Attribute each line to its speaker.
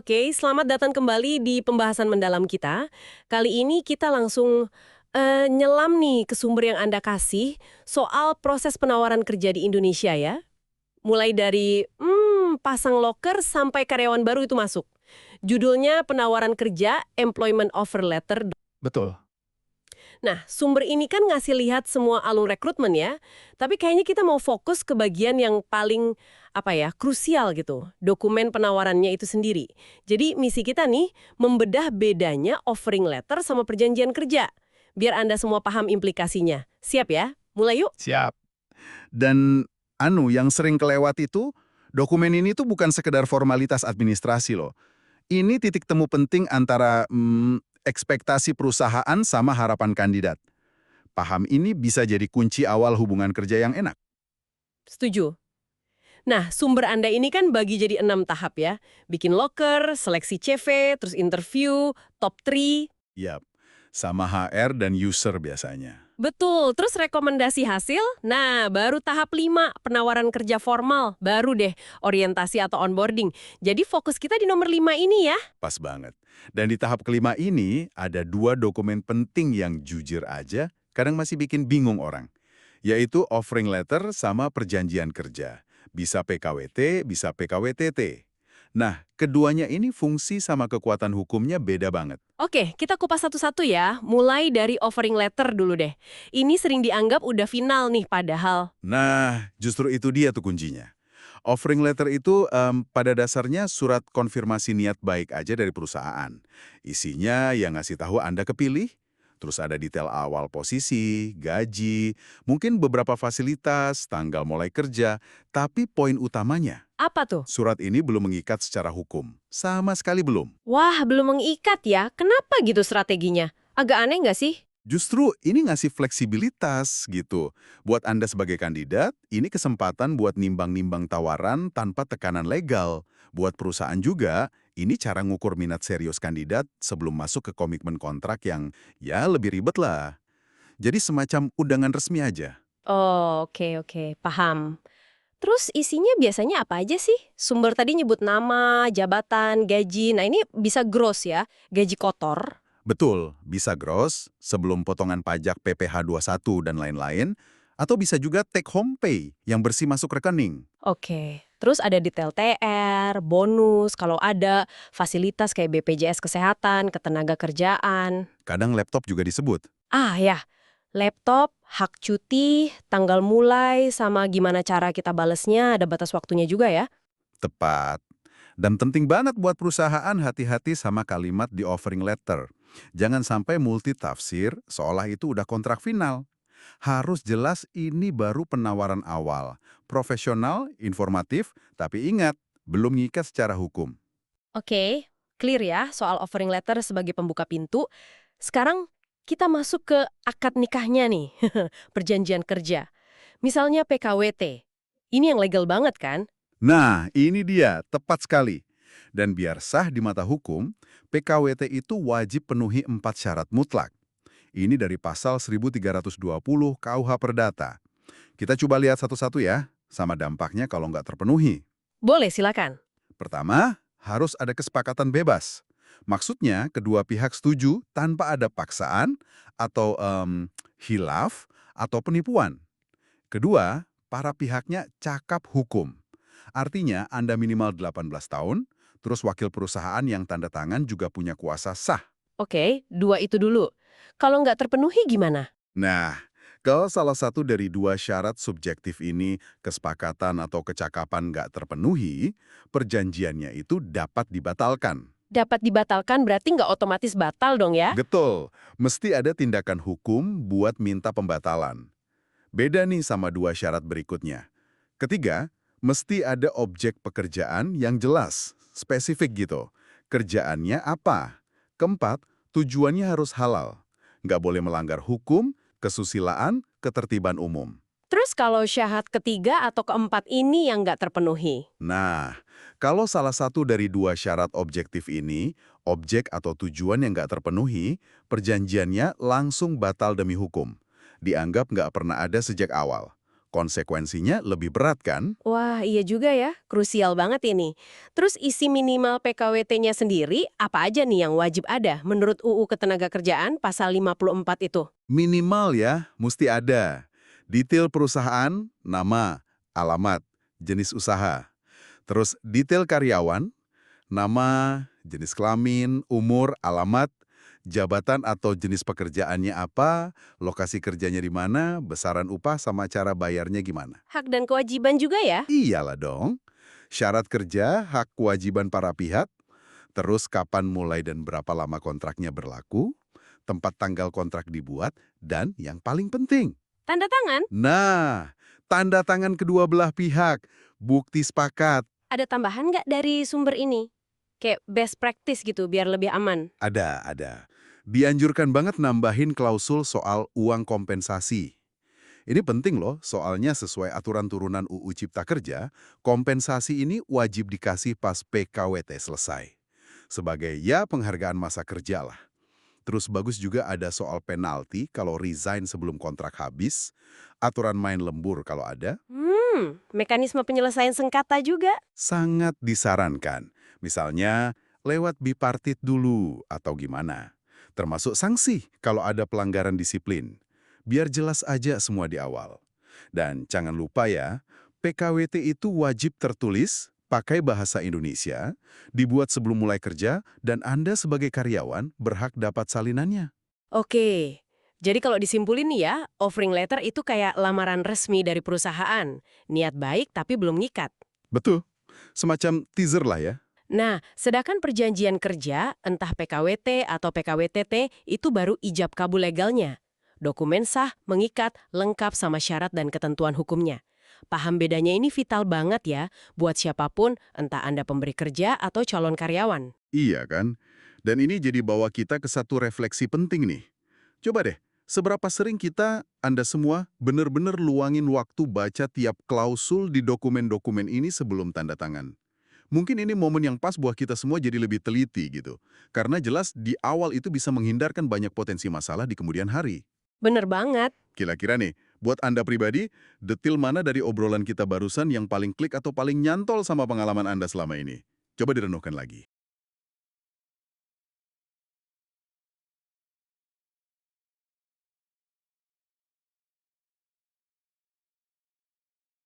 Speaker 1: Oke, selamat datang kembali di pembahasan mendalam kita. Kali ini kita langsung nyelam nih ke sumber yang Anda kasih soal proses penawaran kerja di Indonesia ya. Mulai dari pasang loker sampai karyawan baru itu masuk. Judulnya penawaran kerja, Employment Offer Letter.
Speaker 2: Betul.
Speaker 1: Nah, sumber ini kan ngasih lihat semua alur rekrutmen ya. Tapi kayaknya kita mau fokus ke bagian yang paling krusial gitu. Dokumen penawarannya itu sendiri. Jadi misi kita nih membedah bedanya offering letter sama perjanjian kerja. Biar Anda semua paham implikasinya. Siap ya? Mulai yuk.
Speaker 2: Siap. Dan yang sering kelewat itu, dokumen ini tuh bukan sekedar formalitas administrasi loh. Ini titik temu penting antara ekspektasi perusahaan sama harapan kandidat. Paham ini bisa jadi kunci awal hubungan kerja yang enak.
Speaker 1: Setuju. Nah, sumber Anda ini kan bagi jadi 6 tahap ya. Bikin loker, seleksi CV, terus interview, top 3.
Speaker 2: Yap, sama HR dan user biasanya.
Speaker 1: Betul, terus rekomendasi hasil, nah baru tahap 5, penawaran kerja formal, baru deh orientasi atau onboarding. Jadi fokus kita di nomor 5 ini ya.
Speaker 2: Pas banget. Dan di tahap kelima ini, ada 2 dokumen penting yang jujur aja, kadang masih bikin bingung orang. Yaitu offering letter sama perjanjian kerja. Bisa PKWT, bisa PKWTT. Nah, keduanya ini fungsi sama kekuatan hukumnya beda banget.
Speaker 1: Oke, kita kupas satu-satu ya, mulai dari offering letter dulu deh. Ini sering dianggap udah final nih padahal.
Speaker 2: Nah, justru itu dia tuh kuncinya. Offering letter itu pada dasarnya surat konfirmasi niat baik aja dari perusahaan. Isinya yang ngasih tahu Anda kepilih, terus ada detail awal posisi, gaji, mungkin beberapa fasilitas, tanggal mulai kerja, tapi poin utamanya,
Speaker 1: Apa tuh?
Speaker 2: surat ini belum mengikat secara hukum. Sama sekali belum.
Speaker 1: Wah, belum mengikat ya, kenapa gitu strateginya? Agak aneh nggak sih?
Speaker 2: Justru ini ngasih fleksibilitas gitu. Buat Anda sebagai kandidat, ini kesempatan buat nimbang-nimbang tawaran tanpa tekanan legal. Buat perusahaan juga, ini cara ngukur minat serius kandidat sebelum masuk ke komitmen kontrak yang ya lebih ribet lah. Jadi semacam undangan resmi aja.
Speaker 1: Oh, oke, paham. Terus isinya biasanya apa aja sih? Sumber tadi nyebut nama, jabatan, gaji. Nah ini bisa gross ya, gaji kotor.
Speaker 2: Betul, bisa gross sebelum potongan pajak PPh 21 dan lain-lain, atau bisa juga take home pay yang bersih masuk rekening.
Speaker 1: Oke. Terus ada detail TR, bonus, kalau ada, fasilitas kayak BPJS Kesehatan, ketenaga kerjaan.
Speaker 2: Kadang laptop juga disebut.
Speaker 1: Ah ya, laptop, hak cuti, tanggal mulai, sama gimana cara kita balesnya, ada batas waktunya juga ya.
Speaker 2: Tepat. Dan penting banget buat perusahaan hati-hati sama kalimat di offering letter. Jangan sampai multitafsir seolah itu udah kontrak final. Harus jelas ini baru penawaran awal. Profesional, informatif, tapi ingat, belum ngikat secara hukum.
Speaker 1: Oke, clear ya soal offering letter sebagai pembuka pintu. Sekarang kita masuk ke akad nikahnya nih, perjanjian kerja. Misalnya PKWT. Ini yang legal banget kan?
Speaker 2: Nah, ini dia, tepat sekali. Dan biar sah di mata hukum, PKWT itu wajib penuhi 4 syarat mutlak. Ini dari pasal 1320 KUH Perdata. Kita coba lihat satu-satu ya, sama dampaknya kalau nggak terpenuhi.
Speaker 1: Boleh, silakan.
Speaker 2: Pertama, harus ada kesepakatan bebas. Maksudnya, kedua pihak setuju tanpa ada paksaan atau hilaf atau penipuan. Kedua, para pihaknya cakap hukum. Artinya, Anda minimal 18 tahun, terus wakil perusahaan yang tanda tangan juga punya kuasa sah.
Speaker 1: Oke, 2 itu dulu. Kalau nggak terpenuhi gimana?
Speaker 2: Nah, kalau salah satu dari 2 syarat subjektif ini, kesepakatan atau kecakapan nggak terpenuhi, perjanjiannya itu dapat dibatalkan.
Speaker 1: Dapat dibatalkan berarti nggak otomatis batal dong ya?
Speaker 2: Betul, mesti ada tindakan hukum buat minta pembatalan. Beda nih sama 2 syarat berikutnya. Ketiga, mesti ada objek pekerjaan yang jelas, spesifik gitu. Kerjaannya apa? Keempat, tujuannya harus halal. Nggak boleh melanggar hukum, kesusilaan, ketertiban umum.
Speaker 1: Terus kalau syarat ketiga atau keempat ini yang nggak terpenuhi?
Speaker 2: Nah, kalau salah satu dari 2 syarat objektif ini, objek atau tujuan yang nggak terpenuhi, perjanjiannya langsung batal demi hukum. Dianggap nggak pernah ada sejak awal. Konsekuensinya lebih berat kan?
Speaker 1: Wah, iya juga ya. Krusial banget ini. Terus isi minimal PKWT-nya sendiri, apa aja nih yang wajib ada menurut UU Ketenagakerjaan pasal 54 itu?
Speaker 2: Minimal ya, mesti ada. Detail perusahaan, nama, alamat, jenis usaha. Terus detail karyawan, nama, jenis kelamin, umur, alamat, jabatan atau jenis pekerjaannya apa, lokasi kerjanya di mana, besaran upah sama cara bayarnya gimana.
Speaker 1: Hak dan kewajiban juga ya?
Speaker 2: Iyalah dong. Syarat kerja, hak kewajiban para pihak, terus kapan mulai dan berapa lama kontraknya berlaku, tempat tanggal kontrak dibuat, dan yang paling penting.
Speaker 1: Tanda tangan?
Speaker 2: Nah, tanda tangan kedua belah pihak, bukti sepakat.
Speaker 1: Ada tambahan nggak dari sumber ini? Kayak best practice gitu, biar lebih aman.
Speaker 2: Ada. Dianjurkan banget nambahin klausul soal uang kompensasi. Ini penting loh, soalnya sesuai aturan turunan UU Cipta Kerja, kompensasi ini wajib dikasih pas PKWT selesai. Sebagai ya penghargaan masa kerja lah. Terus bagus juga ada soal penalti kalau resign sebelum kontrak habis, aturan main lembur kalau ada,
Speaker 1: Mekanisme penyelesaian sengketa juga.
Speaker 2: sangat disarankan. Misalnya, lewat bipartit dulu atau gimana. Termasuk sanksi kalau ada pelanggaran disiplin. Biar jelas aja semua di awal. Dan jangan lupa ya, PKWT itu wajib tertulis, pakai bahasa Indonesia, dibuat sebelum mulai kerja, dan Anda sebagai karyawan berhak dapat salinannya.
Speaker 1: Oke, jadi kalau disimpulin nih ya, offering letter itu kayak lamaran resmi dari perusahaan. Niat baik tapi belum ngikat.
Speaker 2: Betul. Semacam teaser lah ya.
Speaker 1: Nah, sedangkan perjanjian kerja, entah PKWT atau PKWTT, itu baru ijab kabul legalnya. Dokumen sah, mengikat, lengkap sama syarat dan ketentuan hukumnya. Paham bedanya ini vital banget ya, buat siapapun, entah Anda pemberi kerja atau calon karyawan.
Speaker 2: Iya kan? Dan ini jadi bawa kita ke satu refleksi penting nih. Coba deh, seberapa sering kita, Anda semua, benar-benar luangin waktu baca tiap klausul di dokumen-dokumen ini sebelum tanda tangan? Mungkin ini momen yang pas buat kita semua jadi lebih teliti gitu. Karena jelas di awal itu bisa menghindarkan banyak potensi masalah di kemudian hari.
Speaker 1: Bener banget.
Speaker 2: Kira-kira nih, buat Anda pribadi, detil mana dari obrolan kita barusan yang paling klik atau paling nyantol sama pengalaman Anda selama ini? Coba direnungkan lagi.